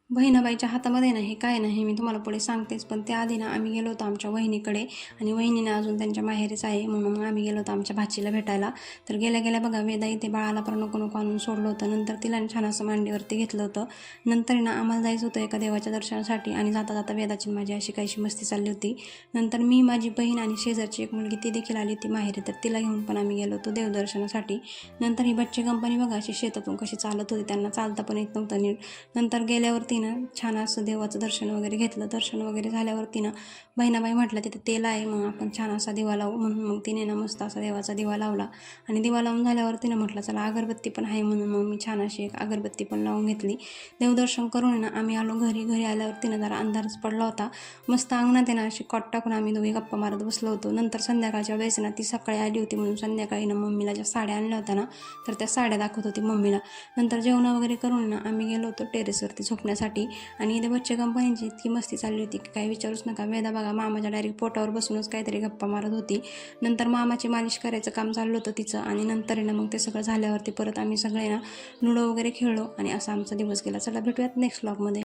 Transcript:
बहिणाबाईच्या हातामध्ये ना हे काय नाही मी तुम्हाला पुढे सांगतेच, पण त्याआधी ना आम्ही गेलो होतो आमच्या वहिनीकडे आणि वहिनीनं अजून त्यांच्या माहेरीच आहे म्हणून मग आम्ही गेलो होतो आमच्या भाचीला भेटायला. तर गेल्या गेल्या बघा वेदा इथे बाळाला पण नको नको आणून सोडलं होतं. नंतर तिला छान असं मांडीवरती घेतलं होतं. नंतर ना आम्हाला जायचं होतं एका देवाच्या दर्शनासाठी आणि जाता जाता वेदाची माझी अशी काहीशी मस्ती चालली होती. नंतर मी, माझी बहीण आणि शेजारची एक मुलगी ती देखील आली होती माहेरी, तर तिला घेऊन पण आम्ही गेलो होतो देवदर्शनासाठी. नंतर ही बच्ची कंपनी बघा अशी शेतातून कशी चालत होती, त्यांना चालता पण येत नव्हतं नीट. नंतर गेल्यावरती ना छान असं देवाचं दर्शन वगैरे घेतलं. दर्शन वगैरे झाल्यावरती ना बहिणाबाई म्हटलं तिथे तेल आहे, मग आपण छान असा दिवा लावू म्हणून मग तिने ना मस्त असा देवाचा दिवा लावला. आणि दिवा लावून झाल्यावरती ना म्हटलं चला अगरबत्ती पण आहे म्हणून मग मी छान अशी एक अगरबत्ती पण लावून घेतली. देवदर्शन करून ना आम्ही आलो घरी. घरी आल्यावरती ना जरा अंधारच पडला होता. मस्त अंगणात आहे ना अशी कॉट टाकून आम्ही दोघी गप्पा मारत बसलो होतो. नंतर संध्याकाळच्या वेळेस ना ती सकाळी आली होती म्हणून संध्याकाळी ना मम्मीला ज्या साड्या आणल्या होत्या ना तर त्या साड्या दाखवत होती मम्मीला. नंतर जेवण वगैरे करून ना आम्ही गेलो होतो टेरेसवरती झोपण्यासाठी. आणि इथे बच्चे कंपनीची इतकी मस्ती चालली होती की काही विचारूच नका. वेदा बघा मामाच्या डायरेक्ट पोटावर बसूनच काहीतरी गप्पा मारत होती. नंतर मामाची मालिश करायचं काम चाललं होतं तिचं. आणि नंतर ना मग ते सगळं झाल्यावरती परत आम्ही सगळे ना लुडो वगैरे खेळलो आणि असा आमचा दिवस गेला. चला भेटूयात नेक्स्ट व्लॉगमध्ये.